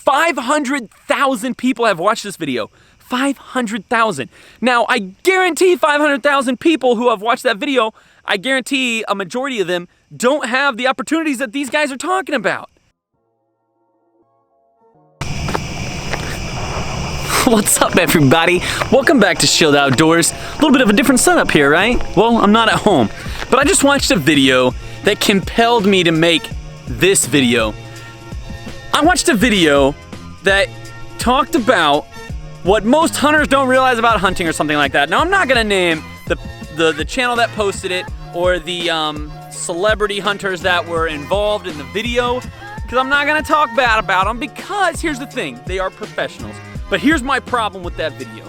500,000 people have watched this video. 500,000. Now, I guarantee 500,000 people who have watched that video, I guarantee a majority of them don't have the opportunities that these guys are talking about. What's up, everybody? Welcome back to Shield Outdoors. A little bit of a different setup here, right? Well, I'm not at home, but I just watched a video that compelled me to make this video. I watched a video that talked about what most hunters don't realize about hunting or something like that. Now, I'm not gonna name the channel that posted it or the celebrity hunters that were involved in the video, because I'm not gonna talk bad about them, because here's the thing, they are professionals. But here's my problem with that video.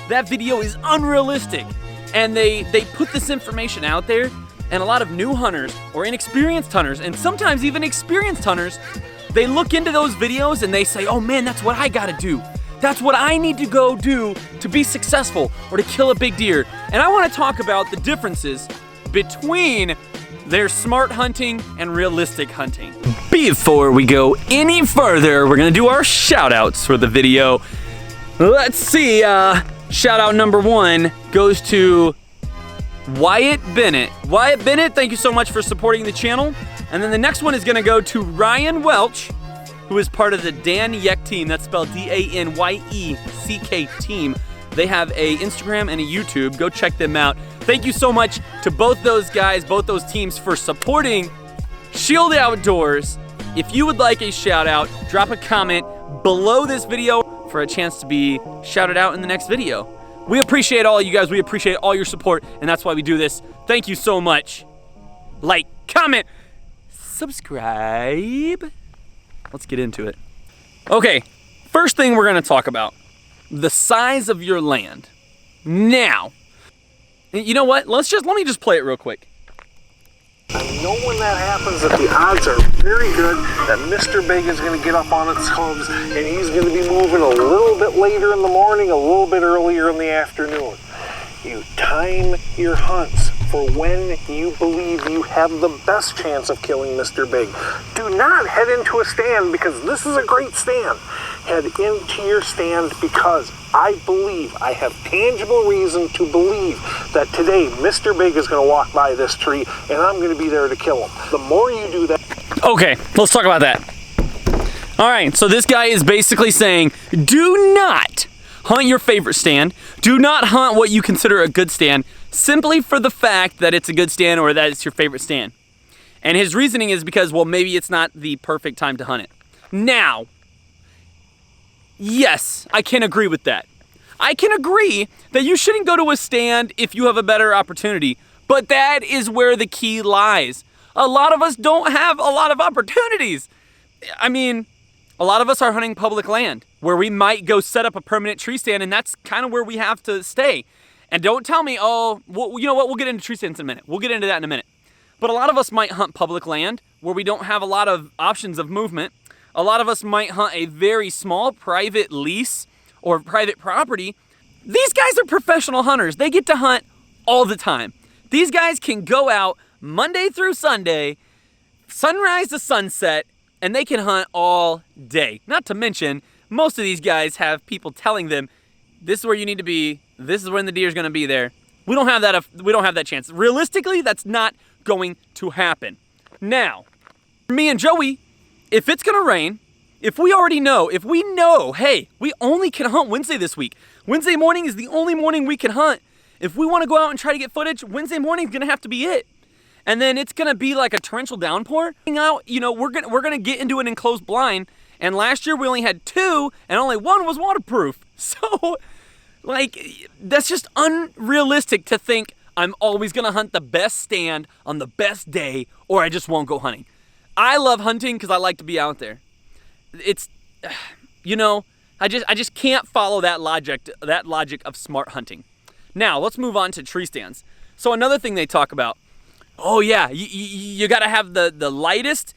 That video is unrealistic, and they put this information out there, and a lot of new hunters or inexperienced hunters, and sometimes even experienced hunters, they look into those videos and they say, oh man, that's what I gotta do. That's what I need to go do to be successful or to kill a big deer. And I want to talk about the differences between their smart hunting and realistic hunting. Before we go any further, we're gonna do our shout outs for the video. Let's see, shout out number 1 goes to Wyatt Bennett. Wyatt Bennett, thank you so much for supporting the channel. And then the next one is gonna go to Ryan Welch, who is part of the Dan Yeck team. That's spelled D-A-N-Y-E-C-K team. They have a Instagram and a YouTube. Go check them out. Thank you so much to both those guys, both those teams, for supporting Shield Outdoors. If you would like a shout out, drop a comment below this video for a chance to be shouted out in the next video. We appreciate all you guys. We appreciate all your support, and that's why we do this. Thank you so much. Like, comment, subscribe. Let's get into it. Okay, first thing we're gonna talk about, the size of your land. Now, you know what? Let me just play it real quick. I know when that happens that the odds are very good that Mr. Big is going to get up on its hooves and he's going to be moving a little bit later in the morning, a little bit earlier in the afternoon. You time your hunts for when you believe you have the best chance of killing Mr. Big. Do not head into a stand because this is a great stand. Head into your stand because I believe, I have tangible reason to believe that today Mr. Big is going to walk by this tree and I'm going to be there to kill him. The more you do that... Okay, let's talk about that. All right, so this guy is basically saying, do not hunt your favorite stand. Do not hunt what you consider a good stand simply for the fact that it's a good stand or that it's your favorite stand. And his reasoning is because, well, maybe it's not the perfect time to hunt it. Now, yes, I can agree with that. I can agree that you shouldn't go to a stand if you have a better opportunity, but that is where the key lies. A lot of us don't have a lot of opportunities. I mean, a lot of us are hunting public land where we might go set up a permanent tree stand, and that's kind of where we have to stay. And don't tell me, oh, well, you know what, we'll get into tree stands in a minute. We'll get into that in a minute. But a lot of us might hunt public land where we don't have a lot of options of movement. A lot of us might hunt a very small private lease or private property. These guys are professional hunters. They get to hunt all the time. These guys can go out Monday through Sunday, sunrise to sunset, and they can hunt all day. Not to mention, most of these guys have people telling them, this is where you need to be, this is when the deer's gonna be there. We don't have that chance. Realistically, that's not going to happen. Now, me and Joey, if it's gonna rain, if we know, hey, we only can hunt Wednesday this week. Wednesday morning is the only morning we can hunt. If we wanna go out and try to get footage, Wednesday morning is gonna have to be it. And then it's gonna be like a torrential downpour. Out, you know, we're gonna get into an enclosed blind. And last year we only had 2 and only 1 was waterproof. So, like, that's just unrealistic to think I'm always gonna hunt the best stand on the best day or I just won't go hunting. I love hunting because I like to be out there. It's, you know, I just can't follow that logic of smart hunting. Now, let's move on to tree stands. So another thing they talk about, oh yeah, you gotta have the lightest,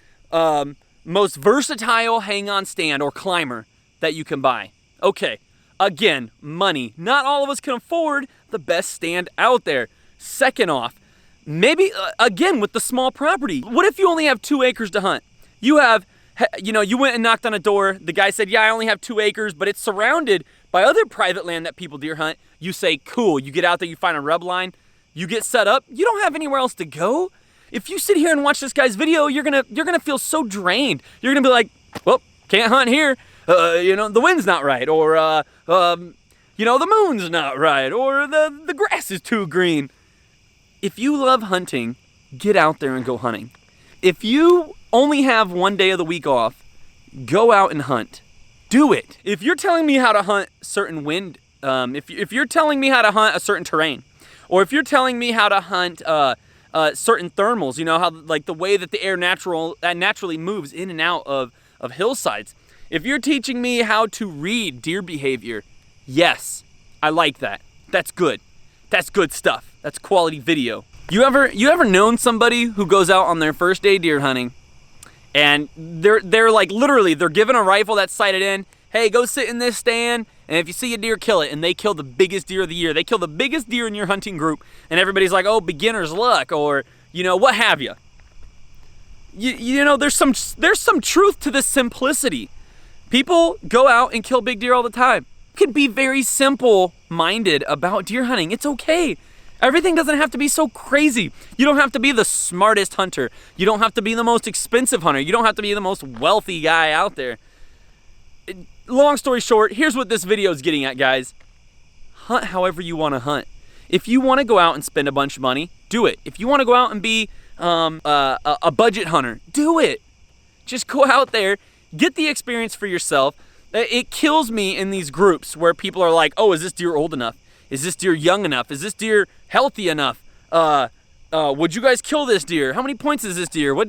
most versatile hang-on stand or climber that you can buy. Okay, again, money. Not all of us can afford the best stand out there. Second off, maybe, again, with the small property, what if you only have 2 acres to hunt? You have you know, you went and knocked on a door. The guy said, yeah, I only have 2 acres, but it's surrounded by other private land that people deer hunt. You say, cool. You get out there, you find a rub line, you get set up. You don't have anywhere else to go. If you sit here and watch this guy's video, you're gonna feel so drained. You're gonna be like, well, can't hunt here. You know, the wind's not right, or you know, the moon's not right, or the grass is too green. If you love hunting, get out there and go hunting. If you only have 1 day of the week off, go out and hunt. Do it. If you're telling me how to hunt certain wind, if you're telling me how to hunt a certain terrain, or if you're telling me how to hunt certain thermals, you know, how like the way that the air naturally moves in and out of hillsides. If you're teaching me how to read deer behavior, yes, I like that. That's good. That's good stuff. That's quality video. You ever known somebody who goes out on their first day deer hunting and they're like literally they're given a rifle that's sighted in, hey, go sit in this stand, and if you see a deer, kill it, and they kill the biggest deer of the year. They kill the biggest deer in your hunting group, and everybody's like, oh, beginner's luck, or you know, what have you. You know, there's some truth to this simplicity. People go out and kill big deer all the time. You can be very simple-minded about deer hunting. It's okay. Everything doesn't have to be so crazy. You don't have to be the smartest hunter. You don't have to be the most expensive hunter. You don't have to be the most wealthy guy out there. Long story short, here's what this video is getting at, guys. Hunt however you want to hunt. If you want to go out and spend a bunch of money, do it. If you want to go out and be a budget hunter, do it. Just go out there, get the experience for yourself. It kills me in these groups where people are like, oh, is this deer old enough? Is this deer young enough? Is this deer healthy enough? Would you guys kill this deer? How many points is this deer? What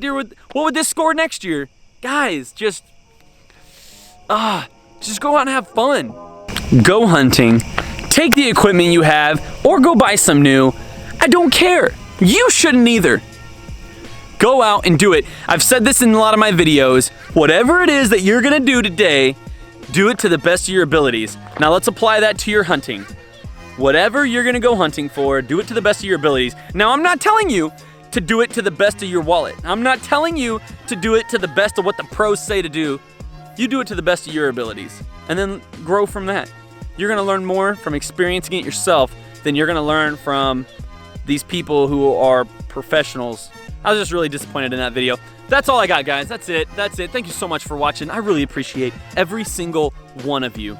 would this score next year? Guys, just go out and have fun. Go hunting. Take the equipment you have or go buy some new. I don't care. You shouldn't either. Go out and do it. I've said this in a lot of my videos. Whatever it is that you're gonna do today, do it to the best of your abilities. Now let's apply that to your hunting. Whatever you're gonna go hunting for, do it to the best of your abilities. Now I'm not telling you to do it to the best of your wallet. I'm not telling you to do it to the best of what the pros say to do. You do it to the best of your abilities and then grow from that. You're gonna learn more from experiencing it yourself than you're gonna learn from these people who are professionals. I was just really disappointed in that video. That's all I got, guys. That's it. Thank you so much for watching. I really appreciate every single one of you.